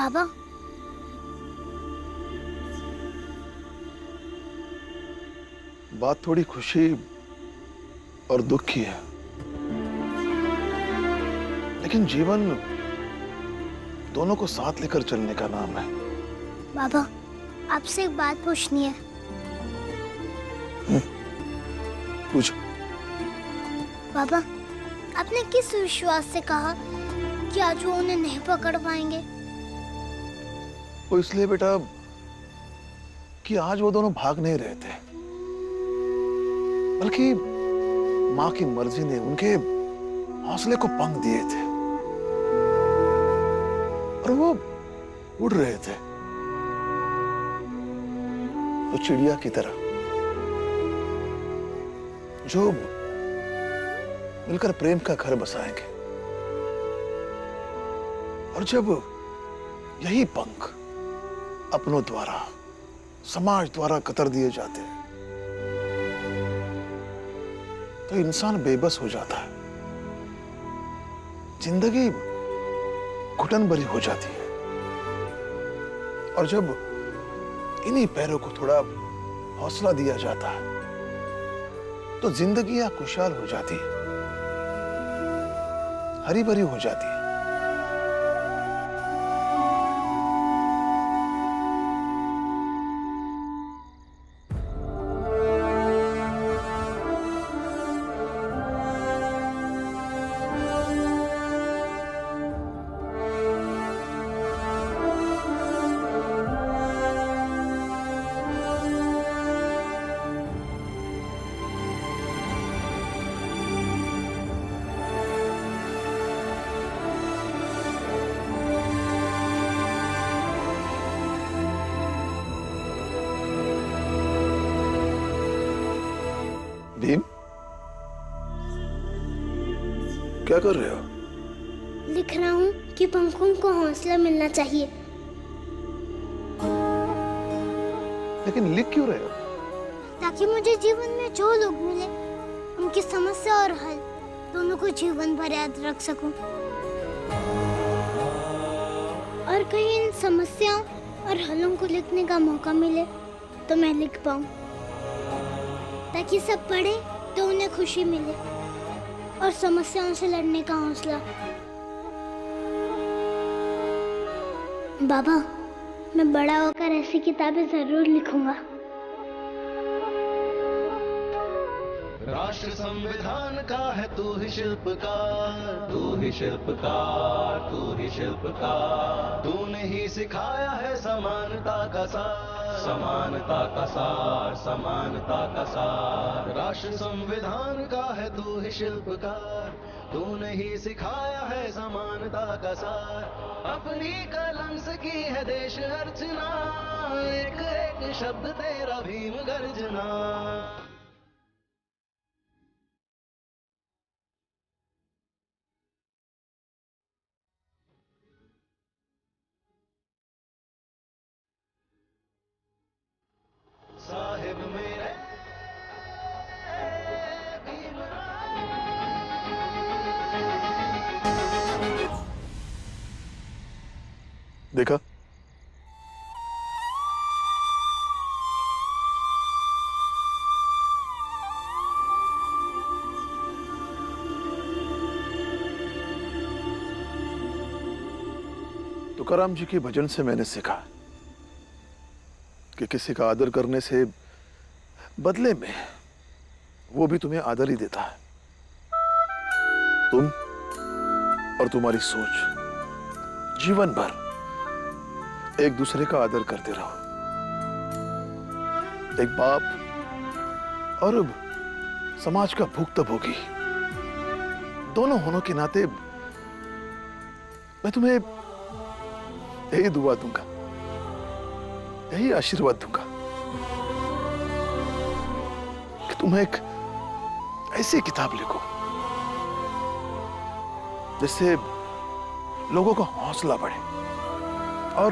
बाबा, बात थोड़ी खुशी और दुख की है, लेकिन जीवन दोनों को साथ लेकर चलने का नाम है। बाबा, आपसे एक बात पूछनी है। पूछ। बाबा, आपने किस विश्वास से कहा कि आज वो उन्हें नहीं पकड़ पाएंगे? वो इसलिए बेटा कि आज वो दोनों भाग नहीं रहे थे, बल्कि माँ की मर्जी ने उनके हौसले को पंख दिए थे और वो उड़ रहे थे, तो चिड़िया की तरह जो मिलकर प्रेम का घर बसाएंगे। और जब यही पंख अपनों द्वारा, समाज द्वारा कतर दिए जाते हैं, तो इंसान बेबस हो जाता है, जिंदगी घुटन भरी हो जाती है। और जब इन्हीं पैरों को थोड़ा हौसला दिया जाता है, तो जिंदगी खुशहाल हो जाती है, हरी भरी हो जाती है। भीम, क्या कर रहे हो? लिख रहा हूँ कि पंखों को हौसला मिलना चाहिए। लेकिन लिख क्यों रहे हो? ताकि मुझे जीवन में जो लोग मिले, उनकी समस्या और हल दोनों को जीवन भर याद रख सकूं। और कहीं इन समस्याओं और हलों को लिखने का मौका मिले तो मैं लिख पाऊं, ताकि सब पढ़े तो उन्हें खुशी मिले और समस्याओं से लड़ने का हौसला। बाबा, मैं बड़ा होकर ऐसी किताबें जरूर लिखूंगा। राष्ट्र संविधान का है तू ही शिल्पकार, तू ही शिल्पकार, तू ही शिल्पकार। तूने ही सिखाया है समानता का सार, समानता का सार, समानता का सार। राष्ट्र संविधान का है तू ही शिल्पकार, तूने ही सिखाया है समानता का सार। अपनी कलम से की है देश अर्चना, एक एक शब्द तेरा भीम गर्जना। साहिब मेरे देखा? तुकाराम जी के भजन से मैंने सीखा कि किसी का आदर करने से बदले में वो भी तुम्हें आदर ही देता है। तुम और तुम्हारी सोच जीवन भर एक दूसरे का आदर करते रहो। एक बाप और समाज का भुक्तभोगी दोनों होने के नाते मैं तुम्हें यही दुआ दूंगा, यही आशीर्वाद दूंगा कि तुम एक ऐसी किताब लिखो जिससे लोगों का हौसला बढ़े और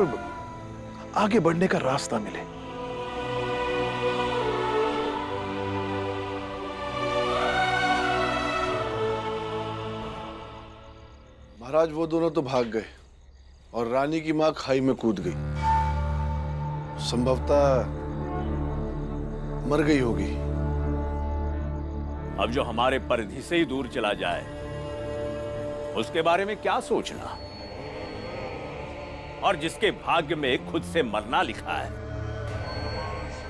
आगे बढ़ने का रास्ता मिले। महाराज, वो दोनों तो भाग गए, और रानी की मां खाई में कूद गई। संभवतः मर गई होगी। अब जो हमारे परिधि से ही दूर चला जाए उसके बारे में क्या सोचना, और जिसके भाग्य में खुद से मरना लिखा है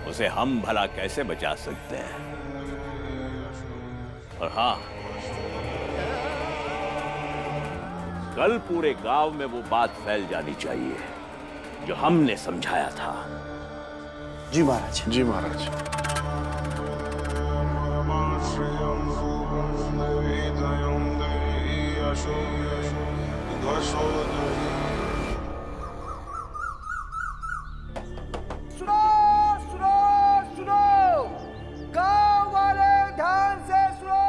उसे हम भला कैसे बचा सकते हैं। और हां, कल पूरे गांव में वो बात फैल जानी चाहिए जो हमने समझाया था। जी महाराज। जी महाराज। सुनो सुनो सुनो, गांव वाले ध्यान से सुनो।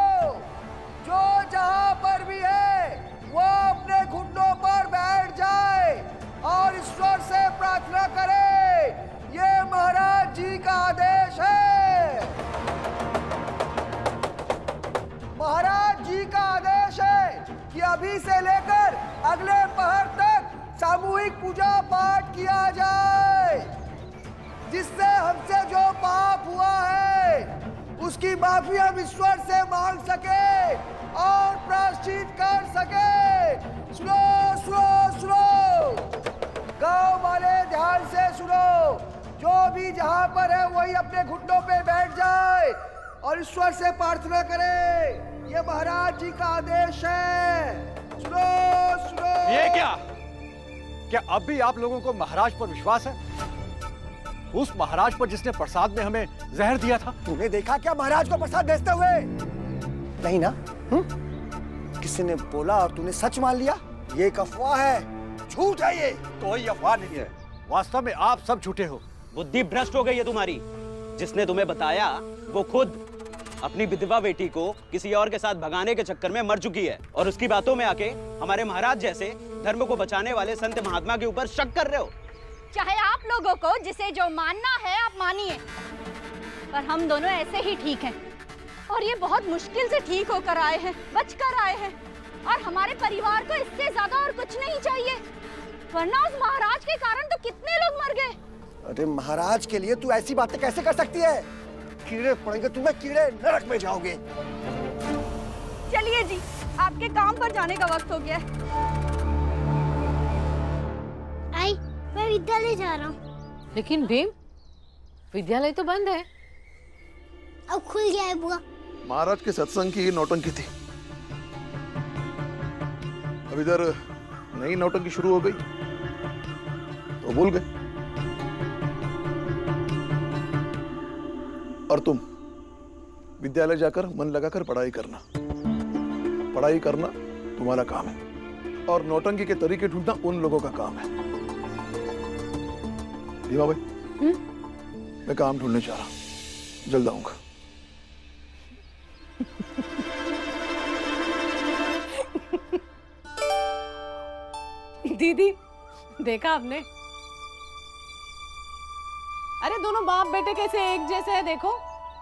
जो जहां पर भी है वो अपने घुटनों पर बैठ जाए और ईश्वर से प्रार्थना करे। ये महाराज जी का आदेश है। महाराज जी का आदेश है कि अभी से लेकर अगले पहर तक सामूहिक पूजा पाठ किया जाए, जिससे हमसे जो पाप हुआ है उसकी माफी हम ईश्वर से मांग सके और प्रायश्चित कर सके। सुनो सुनो सुनो, गांव वाले ध्यान से सुनो। जो भी जहां पर है वही अपने घुटनों पे बैठ जाए और ईश्वर से प्रार्थना करे। ये महाराज जी का आदेश है। सुनो सुनो। ये क्या अब भी आप लोगों को महाराज पर विश्वास है? उस महाराज पर जिसने प्रसाद में हमें जहर दिया था। तूने देखा क्या महाराज को प्रसाद भेजते हुए? नहीं ना? किसी ने बोला और तूने सच मान लिया? ये एक अफवाह है, झूठ है ये। कोई अफवाह नहीं है, वास्तव में आप सब झूठे हो। बुद्धि भ्रष्ट हो गई है तुम्हारी। जिसने तुम्हें बताया वो खुद अपनी विधवा बेटी को किसी और के साथ भगाने के चक्कर में मर चुकी है, और उसकी बातों में आके हमारे महाराज जैसे धर्म को बचाने वाले संत महात्मा के ऊपर शक कर रहे हो। चाहे आप लोगों को जिसे जो मानना है आप मानिए, पर हम दोनों ऐसे ही ठीक हैं, और ये बहुत मुश्किल से ठीक होकर आए हैं, बचकर आए हैं, और हमारे परिवार को इससे ज्यादा और कुछ नहीं चाहिए, वरना उस महाराज के कारण तो कितने लोग मर गए। अरे महाराज के लिए तू ऐसी बातें कैसे कर सकती है? कीड़े पड़ेंगे तुम्हें, कीड़े नरक में जाओगे। चलिए जी, आपके काम पर जाने का वक्त हो गया है। आई, मैं विद्यालय जा रहा हूँ। लेकिन भीम, विद्यालय तो बंद है। अब खुल गया है बुआ। महाराज के सत्संग की नौटंकी थी, अब इधर नई नौटंकी शुरू हो गई तो भूल गए। और तुम विद्यालय जाकर मन लगाकर पढ़ाई करना। पढ़ाई करना तुम्हारा काम है, और नौटंकी के तरीके ढूंढना उन लोगों का काम है। दीवा भाई, मैं काम ढूंढने जा रहा हूं, जल्द आऊंगा। दीदी, देखा आपने? अरे दोनों बाप बेटे कैसे एक जैसे हैं, देखो,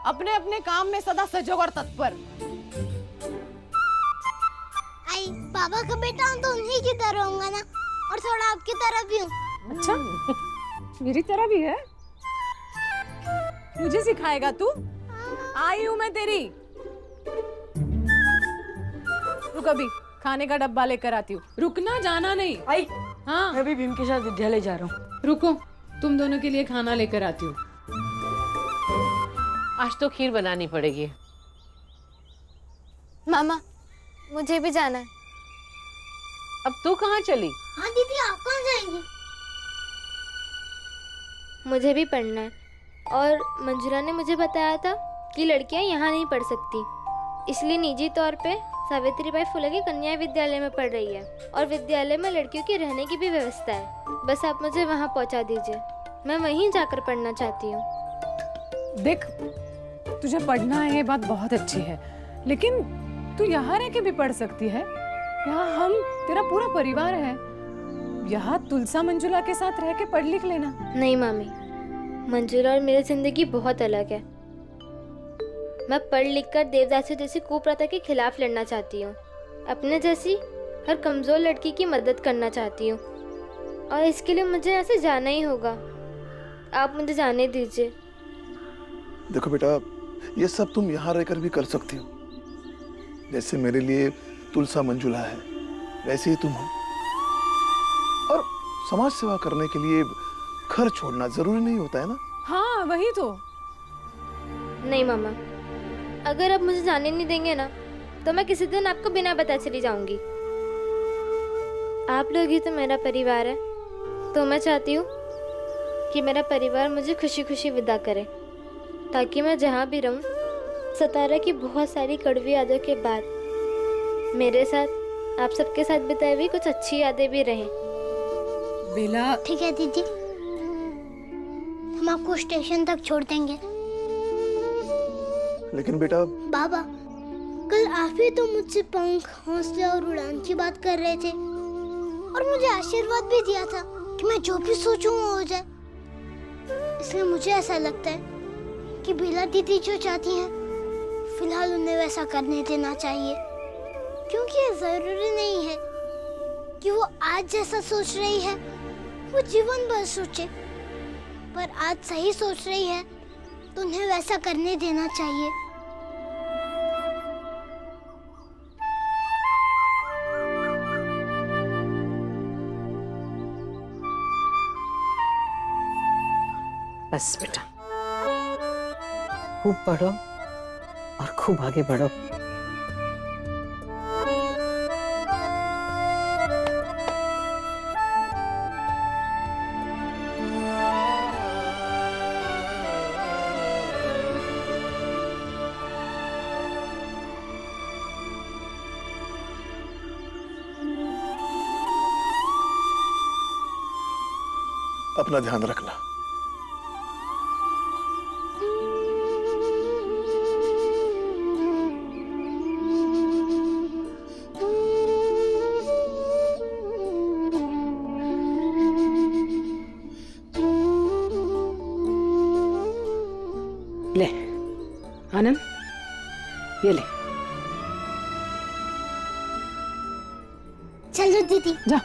अपने अपने काम में सदा सजग और तत्पर। आई, पापा का बेटा हूँ तो उन्हीं की तरह होऊंगा ना, और थोड़ा आपकी तरह भी हूँ। अच्छा, मेरी तरह भी है? मुझे सिखाएगा तू? आई हूँ मैं तेरी। रुक, अभी खाने का डब्बा लेकर आती हूँ। रुकना, जाना नहीं। आई, हाँ, मैं भी भीम के साथ विद्यालय जा रहा हूँ। रुको, तुम दोनों के लिए खाना लेकर आती हूँ। आज तो खीर बनानी पड़ेगी। मामा, मुझे भी जाना है। अब तू कहाँ चली? हाँ दीदी, आप कहाँ जाएंगी? मुझे भी पढ़ना है, और मंजूरा ने मुझे बताया था कि लड़कियां यहाँ नहीं पढ़ सकती, इसलिए निजी तौर पे सावित्रीबाई फुले के कन्या विद्यालय में पढ़ रही है, और विद्यालय में लड़कियों के रहने की भी व्यवस्था है। बस आप मुझे वहाँ पहुँचा दीजिए, मैं वहीं जाकर पढ़ना चाहती हूँ। देख, तुझे पढ़ना है ये बात बहुत अच्छी है, लेकिन तू यहाँ रह के भी पढ़ सकती है। यहाँ हम तेरा पूरा परिवार है, यहाँ तुलसा मंजुला के साथ रह के पढ़ लिख लेना। नहीं मामी, मंजुला और मेरी जिंदगी बहुत अलग है। मैं पढ़ लिख कर देवदासी जैसी कुप्रथा के खिलाफ लड़ना चाहती हूँ, अपने जैसी हर कमजोर लड़की की मदद करना चाहती हूँ। और इसके लिए मुझे ऐसे जाना ही होगा। आप मुझे जाने दीजिए। देखो बेटा, ये सब तुम यहाँ रहकर भी कर सकती हो। जैसे मेरे लिए तुलसा मंजुला है, वैसे ही तुम हो। और समाज सेवा करने के लिए घर छोड़ना जरूरी नहीं होता है ना। हाँ वही तो। नहीं मामा, अगर आप मुझे जाने नहीं देंगे ना तो मैं किसी दिन आपको बिना बताए चली जाऊंगी। आप लोग ही तो मेरा परिवार है, तो मैं चाहती हूँ कि मेरा परिवार मुझे खुशी खुशी विदा करे, ताकि मैं जहाँ भी रहूँ सतारा की बहुत सारी कड़वी यादों के बाद मेरे साथ, आप सबके साथ बिताई हुई कुछ अच्छी यादें भी रहें। बेला, ठीक है दीदी, हम आपको स्टेशन तक छोड़ देंगे। लेकिन बेटा, बाबा, कल आप ही तो मुझसे पंख, हौसले और उड़ान की बात कर रहे थे और मुझे आशीर्वाद भी दिया था कि मैं जो भी सोचूं वो हो जाए। इसलिए मुझे ऐसा लगता है कि बेला दीदी जो चाहती हैं फिलहाल उन्हें वैसा करने देना चाहिए, क्योंकि ये जरूरी नहीं है कि वो आज जैसा सोच रही है वो जीवन भर सोचे, पर आज सही सोच रही है तो उन्हें वैसा करने देना चाहिए। बस बेटा, खूब पढ़ो और खूब आगे बढ़ो। अपना ध्यान रखना। ले आनंद, ये ले। चलो दीदी, जा।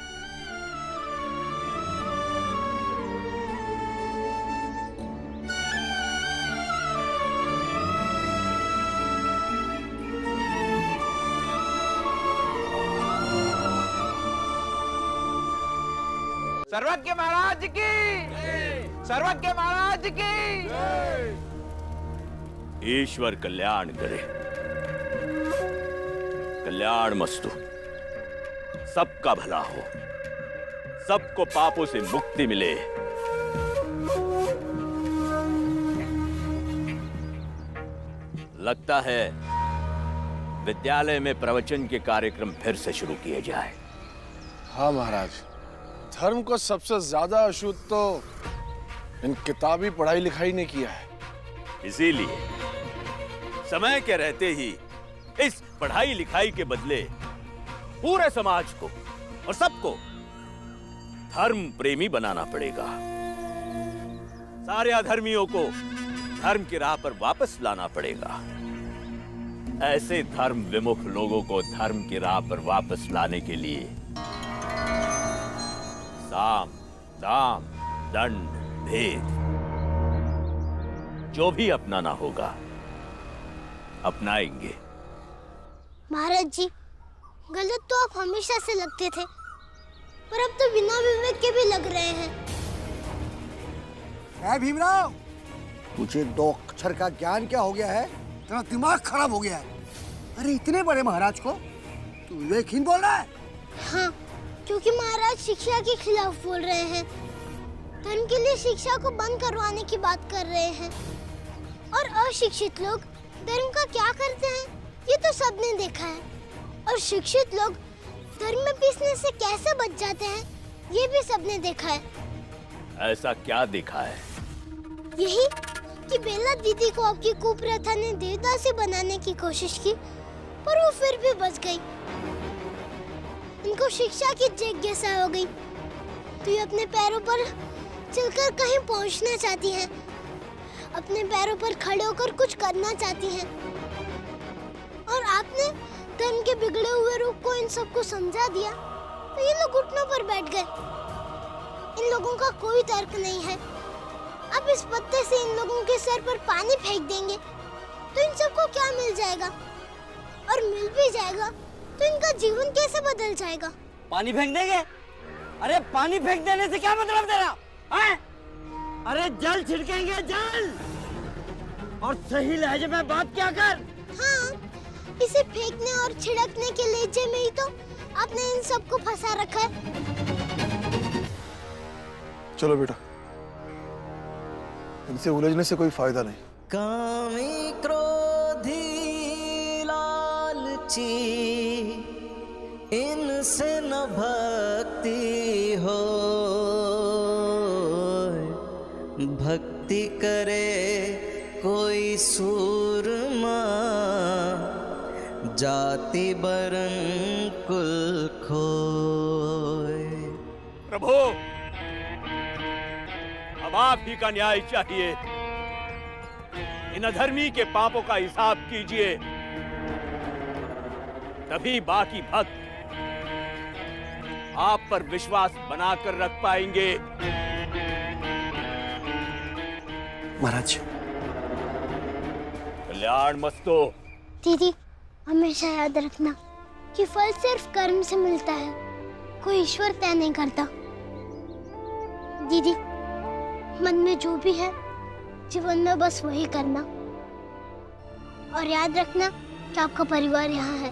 सर्वज्ञ महाराज की, सर्वज्ञ महाराज की। ईश्वर कल्याण करे। कल्याण मस्तु। सबका भला हो, सबको पापों से मुक्ति मिले। लगता है विद्यालय में प्रवचन के कार्यक्रम फिर से शुरू किए जाए। हाँ महाराज, धर्म को सबसे ज्यादा अशुद्ध तो इन किताबी पढ़ाई लिखाई ने किया है। इसीलिए समय के रहते ही इस पढ़ाई लिखाई के बदले पूरे समाज को और सबको धर्म प्रेमी बनाना पड़ेगा। सारे अधर्मियों को धर्म की राह पर वापस लाना पड़ेगा। ऐसे धर्म विमुख लोगों को धर्म की राह पर वापस लाने के लिए साम, दाम, दंड, भेद जो भी अपनाना होगा अपनाएंगे। महाराज जी, गलत तो आप हमेशा से लगते थे, पर अब तो बिना विवेक के भी लग रहे हैं। है भीमराव, तुझे 2 अक्षर का ज्ञान क्या हो गया है? तेरा दिमाग खराब हो गया है। अरे इतने बड़े महाराज को तू विवेकहीन बोल रहा है? हाँ, क्योंकि महाराज शिक्षा के खिलाफ बोल रहे हैं, धर्म के लिए शिक्षा को बंद करवाने की बात कर रहे हैं, और अशिक्षित लोग धर्म का क्या करते हैं ये तो सबने देखा है, और शिक्षित लोग धर्म में पिसने से कैसे बच जाते हैं ये भी सबने देखा है। ऐसा क्या देखा है? यही कि बेला दीदी को आपकी कुप्रथा ने देवदासी बनाने की कोशिश की, पर वो फिर भी बच गई। इनको शिक्षा की जिज्ञासा हो गई, तो ये अपने पैरों पर चलकर कहीं पहुंचना चाहती हैं, अपने पैरों पर खड़े होकर कुछ करना चाहती हैं। और आपने धर्म के बिगड़े हुए रूप को इन सबको समझा दिया, तो ये लोग घुटनों पर बैठ गए। इन लोगों का कोई तर्क नहीं है। अब इस पत्ते से इन लोगों के सर पर पानी फेंक देंगे तो इन सबको क्या मिल जाएगा, और मिल भी जाएगा तो इनका जीवन कैसे बदल जाएगा? पानी फेंक देंगे? अरे पानी फेंक देने से क्या मतलब तेरा? हैं? अरे जल छिड़केंगे, जल। और सही लहजे में बात क्या कर। हाँ, इसे फेंकने और छिड़कने के लहजे में ही तो आपने इन सबको फंसा रखा है। चलो बेटा, इनसे उलझने से कोई फायदा नहीं। कामी क्रोधी लालची इनसे न भक्ति हो, भक्ति करे कोई सूरमा, जाति बरन कुल खोए। प्रभु, अब आप ही का न्याय चाहिए। इन अधर्मी के पापों का हिसाब कीजिए, तभी बाकी भक्त आप पर विश्वास बनाकर रख पाएंगे। महाराज, कल्याण मस्तो। दीदी, हमेशा याद रखना कि फल सिर्फ कर्म से मिलता है, कोई ईश्वर तय नहीं करता। दीदी, मन में जो भी है जीवन में बस वही करना, और याद रखना कि आपका परिवार यहाँ है।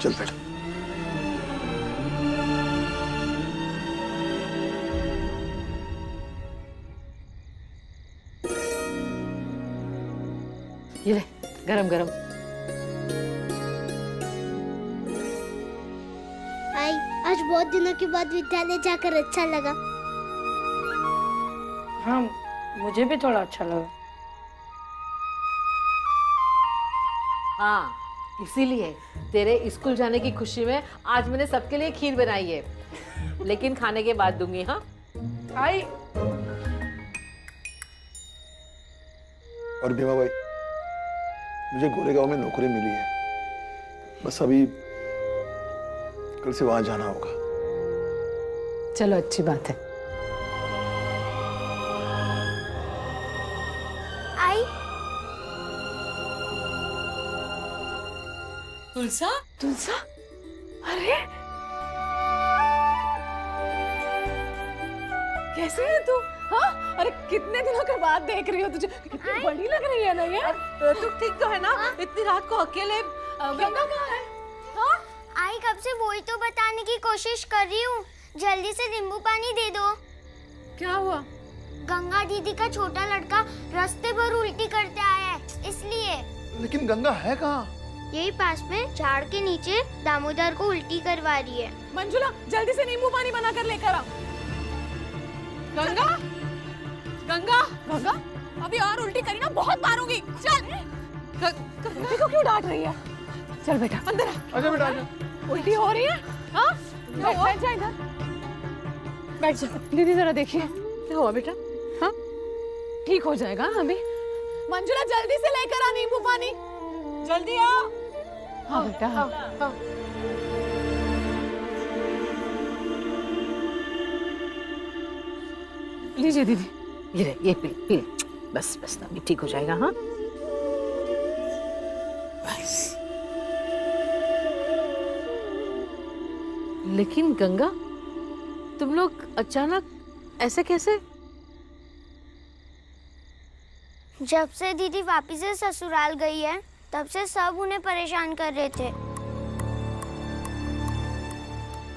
चल बेटा। ये ले, गरम गरम। आई, आज बहुत दिनों के बाद विद्यालय जाकर अच्छा लगा। हाँ, मुझे भी थोड़ा अच्छा लगा। हाँ, इसीलिए तेरे स्कूल जाने की खुशी में आज मैंने सबके लिए खीर बनाई है, लेकिन खाने के बाद दूंगी। हाँ आई। और भीमा भाई, मुझे गोरेगांव में नौकरी मिली है, बस अभी कल से वहां जाना होगा। चलो, अच्छी बात है। आई, तुलसा, तुलसा, अरे कैसे है तू? हाँ, अरे कितने दिनों के बाद देख रही हो तुझे, कितनी बड़ी लग रही है ना यार। तू ठीक तो है ना? इतनी रात को अकेले? गंगा कहाँ है? हाँ, आई कब से वही तो बताने की कोशिश कर रही हूँ। जल्दी से नींबू पानी दे दो। क्या हुआ? गंगा दीदी का छोटा लड़का रास्ते भर उल्टी करते आया है, इसलिए। लेकिन गंगा है कहाँ? यही पास में झाड़ के नीचे दामोदर को उल्टी करवा रही है। मंजुला, जल्दी से नींबू पानी बनाकर लेकर आ। गंगा, गंगा, गंगा, अभी और उल्टी करी ना बहुत मारूंगी। चल। गंगा को क्यों डांट रही है? चल बेटा, अंदर आ। आजा बेटा, आजा। उल्टी हो रही है? हाँ, बैठ जा इधर, बैठ जा। दीदी जरा देखिए, क्या हुआ बेटा? हाँ, ठीक हो जाएगा अभी। मंजुला, जल्दी से लेकर आ नींबू पानी, जल्दी आ। हाँ बेटा, हाँ, हाँ। लीजिए दीदी। ये पी पी ले। बस बस, अभी ठीक हो जाएगा। हाँ बस। लेकिन गंगा, तुम लोग अचानक ऐसे कैसे? जब से दीदी वापिस से ससुराल गई है, तब से सब उन्हें परेशान कर रहे थे,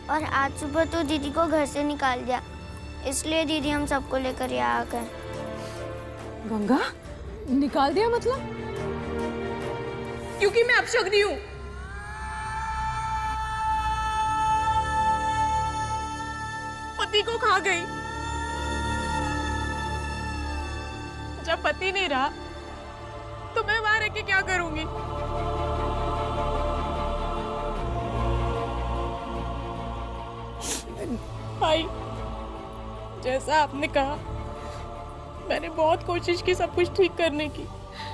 और आज सुबह तो दीदी को घर से निकाल दिया, इसलिए दीदी हम सबको लेकर यहाँ आ गए। गंगा, निकाल दिया मतलब? क्योंकि मैं अपशगुनी हूँ। पति को खा गई। जब पति नहीं रहा तो मैं वहां रह के क्या करूंगी? भाई, जैसा आपने कहा, मैंने बहुत कोशिश की सब कुछ ठीक करने की,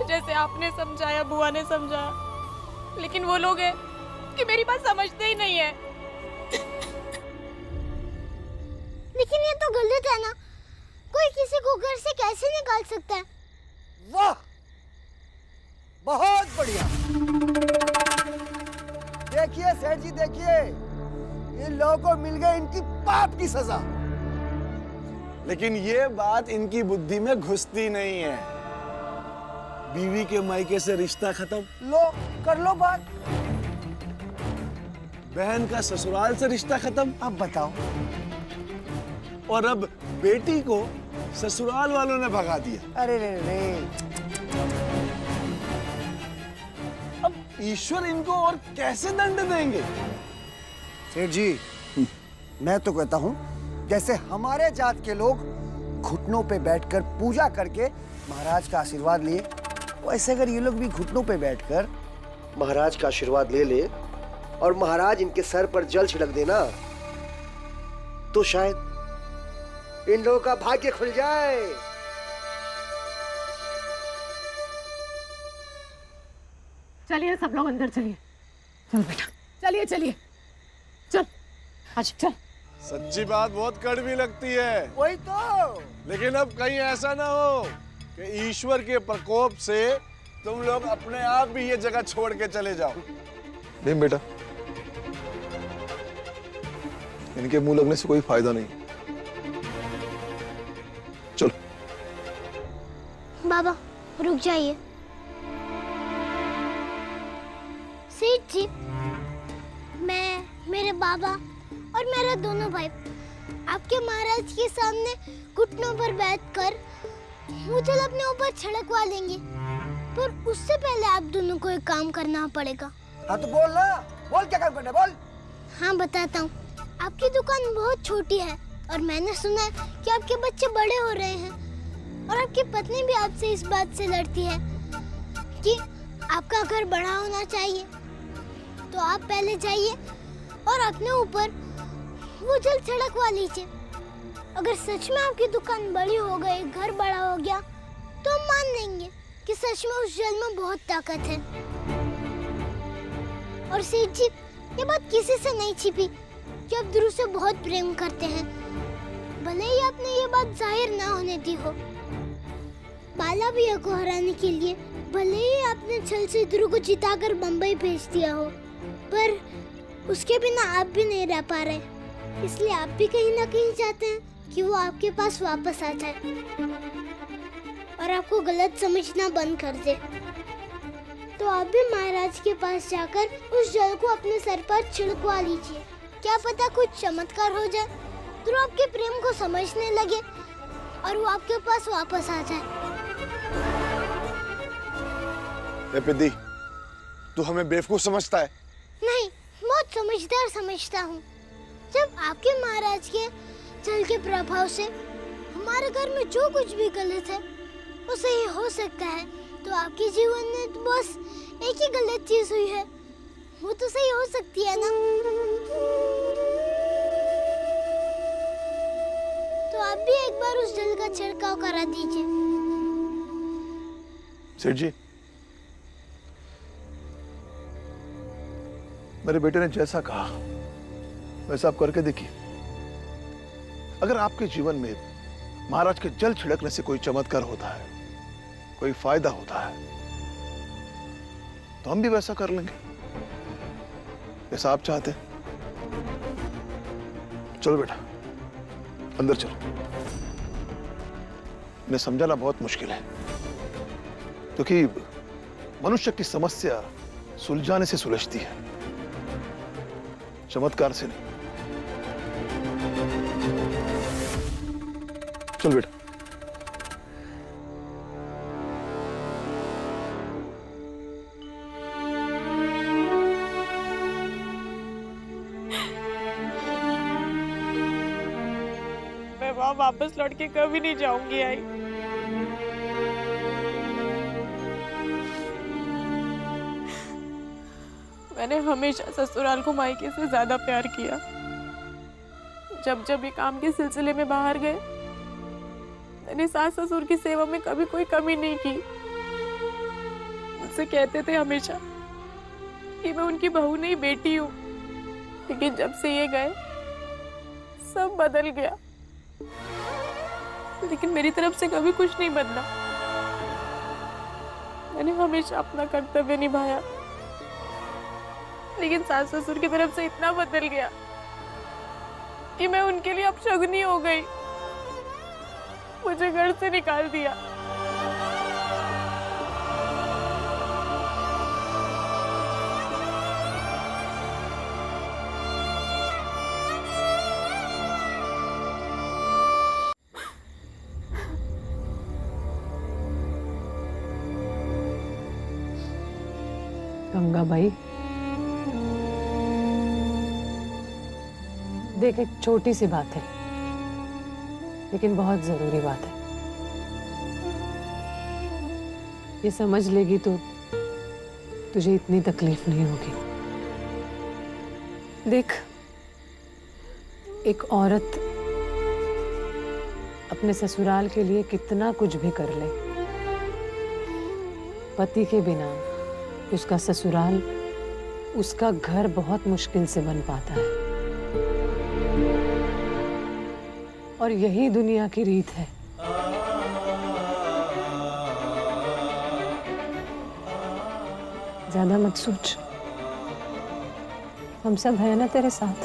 जैसे आपने समझाया, बुआ ने समझाया, लेकिन वो लोग हैं कि मेरी बात समझते ही नहीं है। लेकिन ये तो गलत है ना, कोई किसी को घर से कैसे निकाल सकता है? वाह, बहुत बढ़िया। देखिए सेठ जी, देखिए, इन लोगों को मिल गई इनकी पाप की सजा। लेकिन ये बात इनकी बुद्धि में घुसती नहीं है। बीवी के मायके से रिश्ता खत्म, लो कर लो बात। बहन का ससुराल से रिश्ता खत्म, अब बताओ। और अब बेटी को ससुराल वालों ने भगा दिया। अरे रे रे, अब ईश्वर इनको और कैसे दंड देंगे? सेठ जी, मैं तो कहता हूँ जैसे हमारे जात के लोग घुटनों पे बैठकर पूजा करके महाराज का आशीर्वाद लिए, वैसे अगर ये लोग भी घुटनों पे बैठकर महाराज का आशीर्वाद ले ले और महाराज इनके सर पर जल छिड़क देना, तो शायद इन लोगों का भाग्य खुल जाए। चलिए सब लोग अंदर चलिए। चल बेटा, चलिए चलिए, चल आज चल। सच्ची बात बहुत कड़वी लगती है, वही तो। लेकिन अब कहीं ऐसा ना हो कि ईश्वर के प्रकोप से तुम लोग अपने आप भी ये जगह छोड़ के चले जाओ। नहीं बेटा, इनके मुंह लगने से कोई फायदा नहीं। चलो बाबा रुक जाइए। सेठ जी, मैं, मेरे बाबा और मेरे दोनों भाई आपके महाराज के सामने घुटनों पर बैठकर मुझे अपने ऊपर छिड़कवा लेंगे, पर उससे पहले आप दोनों को एक काम करना पड़ेगा। हाँ तो बोल ना, बोल क्या काम करना है, बोल। हाँ बताता हूँ। आपकी दुकान बहुत छोटी है और मैंने सुना है कि आपके बच्चे बड़े हो रहे हैं और आपकी पत्नी भी आपसे इस बात से लड़ती है कि आपका घर बड़ा होना चाहिए। तो आप पहले जाइए और अपने ऊपर वो जल छिड़कवा लीजिए। अगर सच में आपकी दुकान बड़ी हो गई, घर बड़ा हो गया, तो हम मान लेंगे कि सच में उस जल में बहुत ताकत है। और सेठ जी, ये बात किसी से नहीं छिपी कि आप ध्रुव से बहुत प्रेम करते हैं, भले ही आपने ये बात जाहिर ना होने दी हो। बाला भैया को हराने के लिए भले ही आपने छल से ध्रुव को जिताकर बम्बई भेज दिया हो, पर उसके बिना आप भी नहीं रह पा रहे, इसलिए आप भी कहीं ना कहीं चाहते हैं कि वो आपके पास वापस आ जाए और आपको गलत समझना बंद कर दे। तो आप भी महाराज के पास जाकर उस जल को अपने सर पर छिड़कवा लीजिए। क्या पता कुछ चमत्कार हो जाए, तो आपके प्रेम को समझने लगे और वो आपके पास वापस आ जाए। पिद्दी, तू हमें बेवकूफ समझता है? नहीं, बहुत समझदार समझता हूँ। जब आपके महाराज के जल के प्रभाव से हमारे घर में जो कुछ भी गलत है वो सही हो सकता है, तो आपके जीवन में तो बस एक ही गलत चीज हुई है, वो तो सही हो सकती है ना। तो आप भी एक बार उस जल का छिड़काव करा दीजिए। सेठ जी, मेरे बेटे ने जैसा कहा वैसा आप करके देखिए। अगर आपके जीवन में महाराज के जल छिड़कने से कोई चमत्कार होता है, कोई फायदा होता है, तो हम भी वैसा कर लेंगे जैसा आप चाहते हैं। चलो बेटा, अंदर चलो। इन्हें समझाना बहुत मुश्किल है, क्योंकि मनुष्य की समस्या सुलझाने से सुलझती है, चमत्कार से नहीं। चल बेटा। मैं वहाँ वापस लौट के कभी नहीं जाऊंगी आई। मैंने हमेशा ससुराल को मायके से ज्यादा प्यार किया। जब जब ये काम के सिलसिले में बाहर गए, मैंने सास ससुर की सेवा में कभी कोई कमी नहीं की। मुझसे कहते थे हमेशा कि मैं उनकी बहू नहीं बेटी हूँ, लेकिन जब से ये गए सब बदल गया। लेकिन मेरी तरफ से कभी कुछ नहीं बदला। मैंने हमेशा अपना कर्तव्य निभाया, लेकिन सास ससुर की तरफ से इतना बदल गया कि मैं उनके लिए अपशगुनी हो गई। मुझे घर से निकाल दिया। गंगाबाई, देख, एक छोटी सी बात है लेकिन बहुत जरूरी बात है। ये समझ लेगी तो तुझे इतनी तकलीफ नहीं होगी। देख, एक औरत अपने ससुराल के लिए कितना कुछ भी कर ले, पति के बिना उसका ससुराल, उसका घर बहुत मुश्किल से बन पाता है। और यही दुनिया की रीत है। ज्यादा मत सोच, हम सब हैं ना तेरे साथ।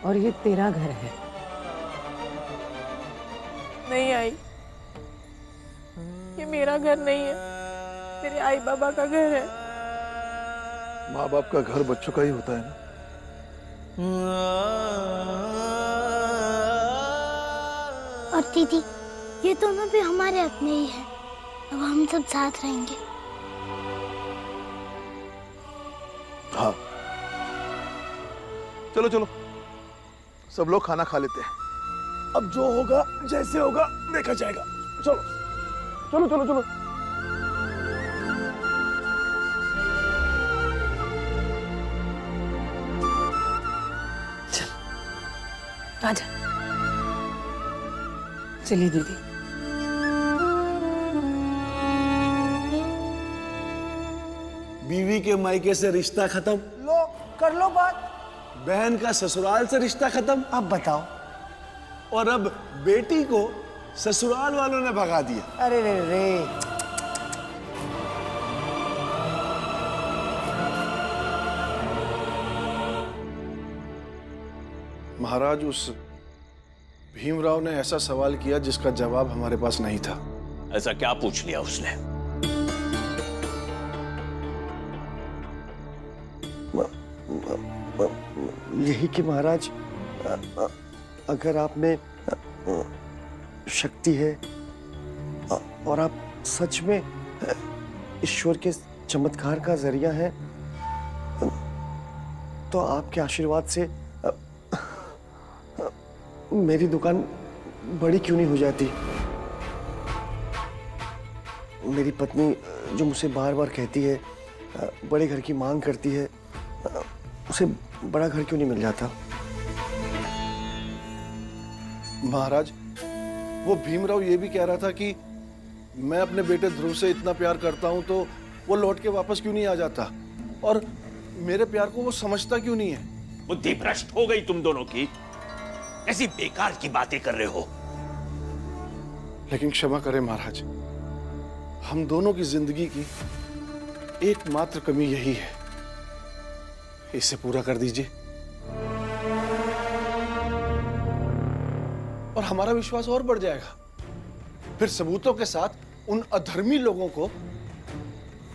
और ये तेरा घर है। नहीं आई, ये मेरा घर नहीं है, मेरे आई बाबा का घर है। माँ बाप का घर बच्चों का ही होता है ना। और दीदी, ये दोनों भी हमारे अपने ही हैं। अब हम सब साथ रहेंगे। हाँ, चलो चलो, सब लोग खाना खा लेते हैं। अब जो होगा जैसे होगा देखा जाएगा। चलो चलो चलो चलो। आजा, चलिए दीदी। बीवी के मायके से रिश्ता खत्म, लो कर लो बात। बहन का ससुराल से रिश्ता खत्म। अब बताओ। और अब बेटी को ससुराल वालों ने भगा दिया। अरे रे रे, महाराज, उस भीमराव ने ऐसा सवाल किया जिसका जवाब हमारे पास नहीं था। ऐसा क्या पूछ लिया उसने? यही कि महाराज, अगर आप में शक्ति है और आप सच में ईश्वर के चमत्कार का जरिया है, तो आपके आशीर्वाद से मेरी दुकान बड़ी क्यों नहीं हो जाती। मेरी पत्नी जो मुझसे बार बार कहती है, बड़े घर की मांग करती है, उसे बड़ा घर क्यों नहीं मिल जाता। महाराज, वो भीमराव ये भी कह रहा था कि मैं अपने बेटे ध्रुव से इतना प्यार करता हूं तो वो लौट के वापस क्यों नहीं आ जाता, और मेरे प्यार को वो समझता क्यों नहीं है। बुद्धि भ्रष्ट हो गई तुम दोनों की। ऐसी बेकार की बातें कर रहे हो। लेकिन क्षमा करें महाराज, हम दोनों की जिंदगी की एकमात्र कमी यही है, इसे पूरा कर दीजिए और हमारा विश्वास और बढ़ जाएगा। फिर सबूतों के साथ उन अधर्मी लोगों को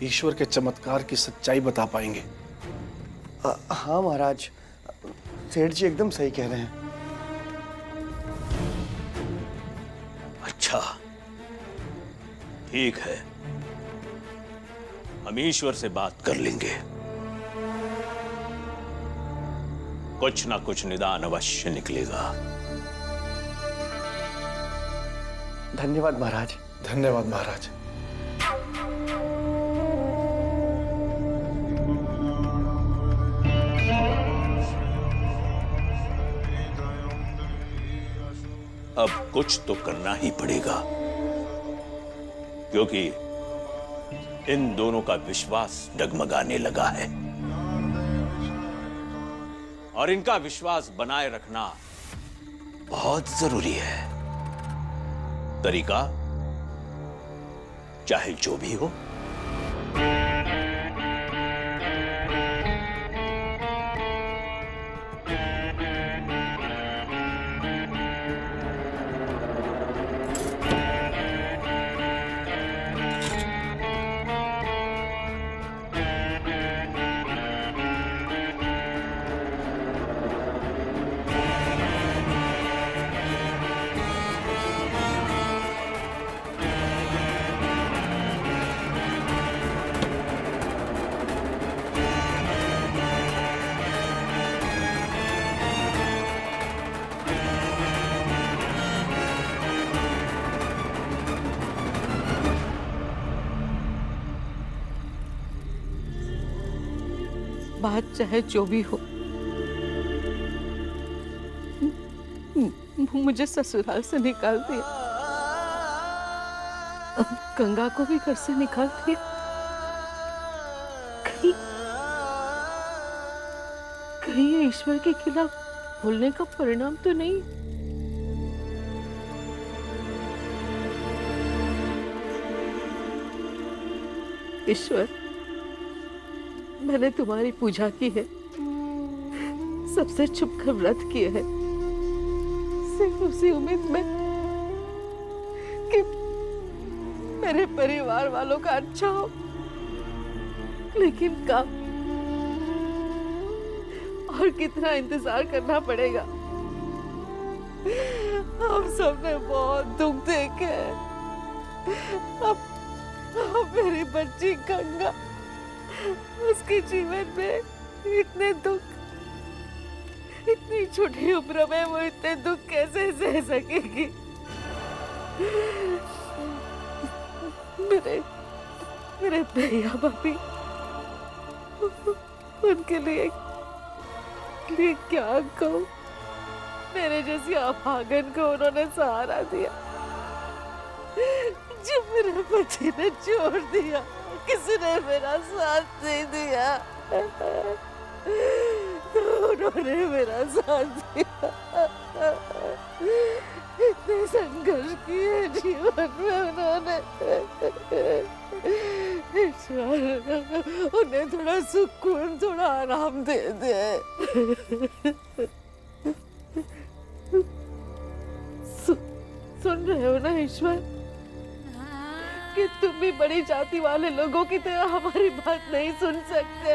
ईश्वर के चमत्कार की सच्चाई बता पाएंगे। हाँ महाराज, सेठ जी एकदम सही कह रहे हैं। अच्छा, ठीक है, हम ईश्वर से बात कर लेंगे। कुछ ना कुछ निदान अवश्य निकलेगा। धन्यवाद महाराज। धन्यवाद महाराज। अब कुछ तो करना ही पड़ेगा, क्योंकि इन दोनों का विश्वास डगमगाने लगा है। और इनका विश्वास बनाए रखना बहुत जरूरी है। तरीका चाहे जो भी हो। बात चाहे जो भी हो, मुझे ससुराल से निकाल दिया, अब गंगा को भी घर से निकाल दिया। कहीं ये ईश्वर के खिलाफ बोलने का परिणाम तो नहीं? ईश्वर, मैंने तुम्हारी पूजा की है, सबसे छुपकर व्रत किए है, सिर्फ उसी उम्मीद में कि मेरे परिवार वालों का अच्छा हो। लेकिन कब और कितना इंतजार करना पड़ेगा? हम सबने बहुत दुख देखे हैं। अब मेरी बच्ची गंगा, उसके जीवन में इतने दुख, इतनी छोटी उम्र में वो इतने दुख कैसे सह सकेगी? मेरे भैया भाभी, उनके लिए क्या कहूँ? मेरे जैसी अभागन को उन्होंने सहारा दिया, जो मेरे पति ने छोड़ दिया। किसी ने मेरा साथ नहीं दिया, तो उन्होंने मेरा साथ दिया। इतने संघर्ष किए जीवन में उन्होंने। उन्हें थोड़ा सुकून, थोड़ा आराम दे दे। सुन रहे हो ना ईश्वर, कि तुम भी बड़ी जाति वाले लोगों की तरह हमारी बात नहीं सुन सकते,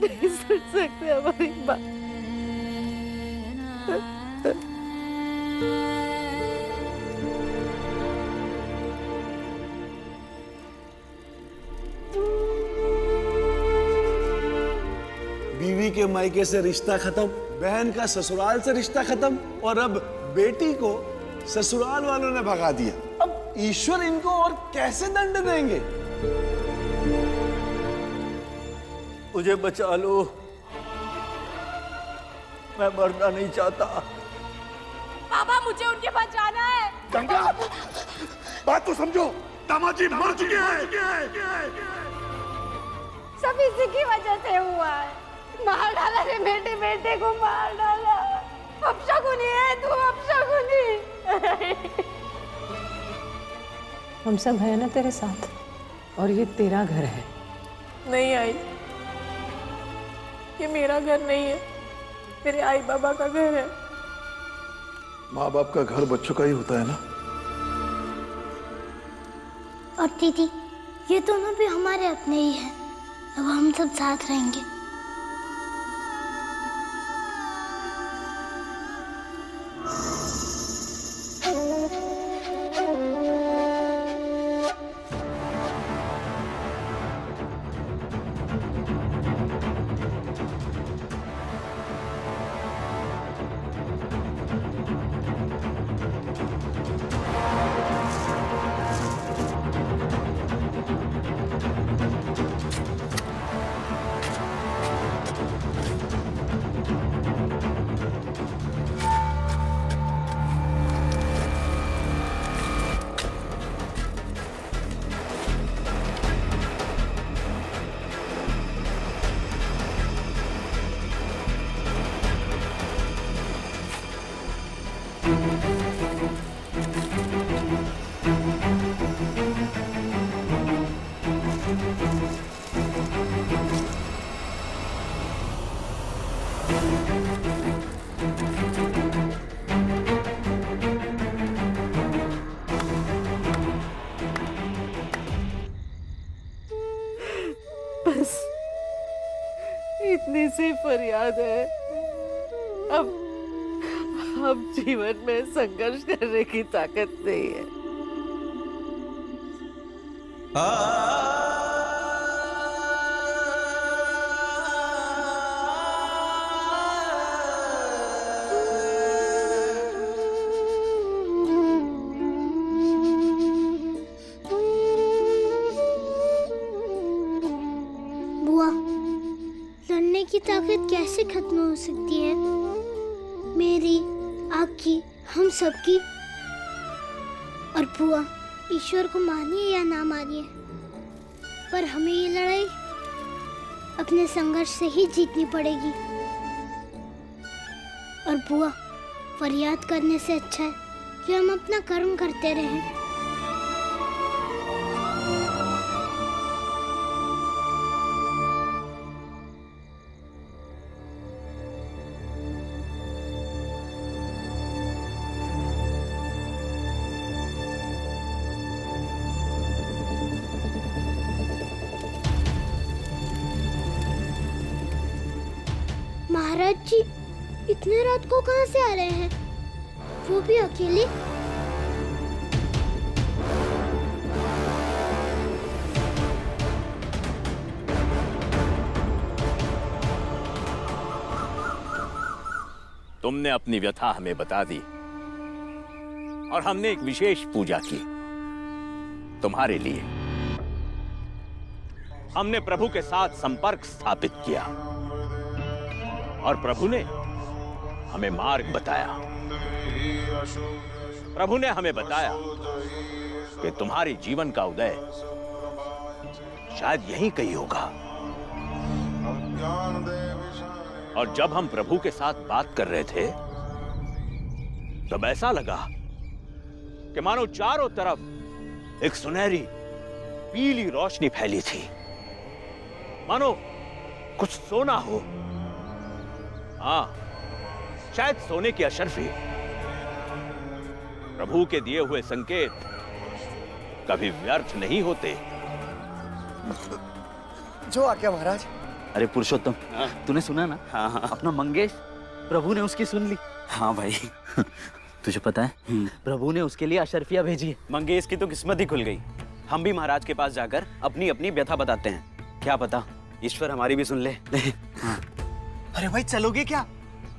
नहीं सुन सकते हमारी बात। बीवी के मायके से रिश्ता खत्म, बहन का ससुराल से रिश्ता खत्म, और अब बेटी को ससुराल वालों ने भगा दिया। अब ईश्वर इनको और कैसे दंड देंगे? मुझे बचा लो, मैं मरना नहीं चाहता। पापा, मुझे उनके पास जाना है। गंगा, बात तो समझो, दामाद जी मर चुके हैं। सब इसी की वजह से हुआ है। मार डाला रे, बेटे बेटे को मार डाला। अपशकुनी है तू, अपशकुनी। हम सब हैं ना तेरे साथ, और ये तेरा घर है। नहीं आई, ये मेरा घर नहीं है, मेरे आई बाबा का घर है। माँ बाप का घर बच्चों का ही होता है ना। और दीदी, ये दोनों भी हमारे अपने ही हैं। अब हम सब साथ रहेंगे। बस इतनी सी फरियाद है। अब जीवन में संघर्ष करने की ताकत नहीं है। बुआ, लड़ने की ताकत कैसे खत्म हो सकती है? मेरी, आपकी, हम सबकी। और बुआ, ईश्वर को मानिए या ना मानिए, पर हमें ये लड़ाई अपने संघर्ष से ही जीतनी पड़ेगी। और बुआ, फरियाद करने से अच्छा है कि हम अपना कर्म करते रहें। महाराज जी इतने रात को कहाँ से आ रहे हैं, वो भी अकेले? तुमने अपनी व्यथा हमें बता दी और हमने एक विशेष पूजा की तुम्हारे लिए। हमने प्रभु के साथ संपर्क स्थापित किया और प्रभु ने हमें मार्ग बताया। प्रभु ने हमें बताया कि तुम्हारे जीवन का उदय शायद यहीं कहीं होगा। और जब हम प्रभु के साथ बात कर रहे थे तब ऐसा लगा कि मानो चारों तरफ एक सुनहरी पीली रोशनी फैली थी, मानो कुछ सोना हो। हाँ, शायद सोने की अशर्फी। प्रभु के दिए हुए संकेत कभी व्यर्थ नहीं होते। जो आ गया महाराज। अरे पुरुषोत्तम, तूने सुना ना? हाँ। अपना मंगेश, प्रभु ने उसकी सुन ली। हाँ भाई। तुझे पता है प्रभु ने उसके लिए अशर्फिया भेजी है। मंगेश की तो किस्मत ही खुल गई। हम भी महाराज के पास जाकर अपनी अपनी व्यथा बताते हैं, क्या पता ईश्वर हमारी भी सुन ले। अरे भाई चलोगे क्या?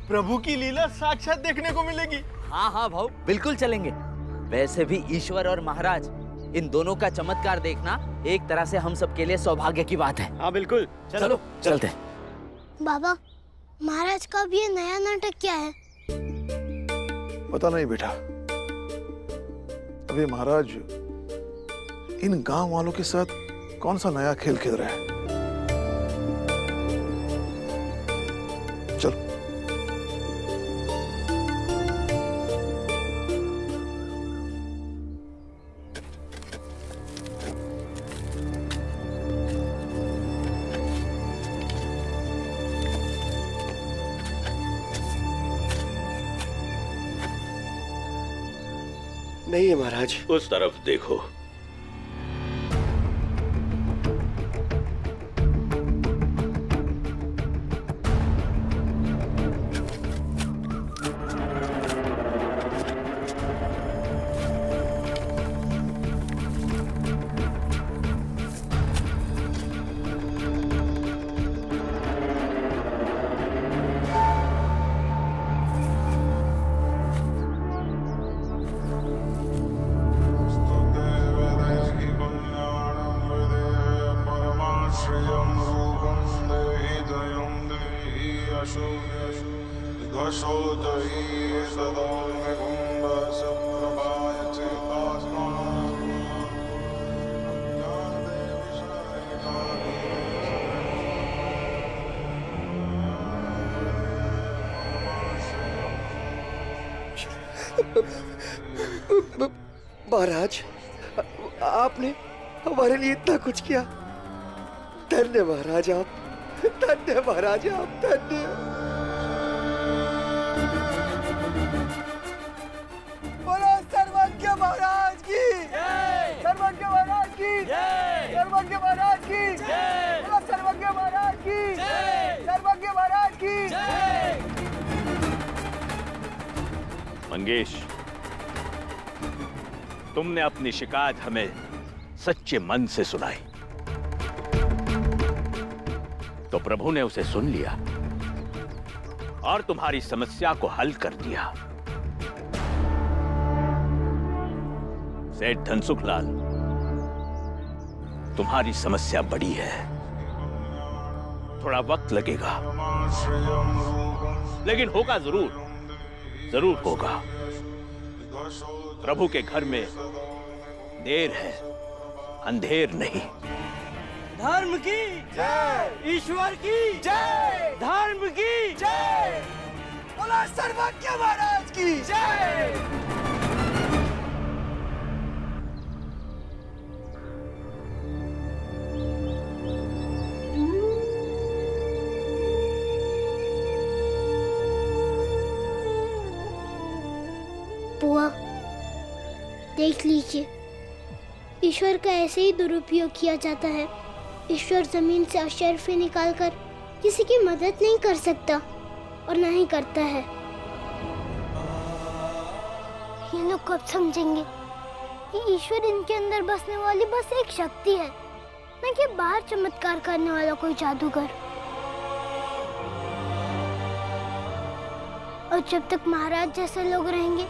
प्रभु की लीला साक्षात देखने को मिलेगी। हाँ हाँ भाऊ, बिल्कुल चलेंगे। वैसे भी ईश्वर और महाराज इन दोनों का चमत्कार देखना एक तरह से हम सबके लिए सौभाग्य की बात है। हाँ बिल्कुल, चलो चलते। बाबा, महाराज का अब ये नया नाटक क्या है? पता नहीं बेटा। अभी महाराज इन गांव वालों के साथ कौन सा नया खेल खेल रहे हैं। चलो। नहीं है महाराज। उस तरफ देखो। महाराज, आपने हमारे लिए इतना कुछ किया। धन्य महाराज आप, धन्य महाराज आप, धन्य। बोलो सर्वज्ञ महाराज की, सर्वज्ञ महाराज की, सर्वज्ञ महाराज की, बोलो मंगेश, तुमने अपनी शिकायत हमें सच्चे मन से सुनाई, तो प्रभु ने उसे सुन लिया और तुम्हारी समस्या को हल कर दिया। सेठ धनसुखलाल, तुम्हारी समस्या बड़ी है, थोड़ा वक्त लगेगा, लेकिन होगा जरूर, जरूर होगा। प्रभु के घर में देर है, अंधेर नहीं। धर्म की जय, ईश्वर की जय, धर्म की जय, बोला सर्वज्ञ महाराज की जय। बुआ, देख लीजिए, ईश्वर का ऐसे ही दुरुपयोग किया जाता है। ईश्वर जमीन से अशर्फी निकालकर किसी की मदद नहीं कर सकता और ना ही करता है। ये लोग कब समझेंगे कि ईश्वर इनके अंदर बसने वाली बस एक शक्ति है, न कि बाहर चमत्कार करने वाला कोई जादूगर। और जब तक महाराज जैसे लोग रहेंगे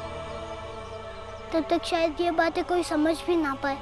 तब तक शायद ये बातें कोई समझ भी ना पाए।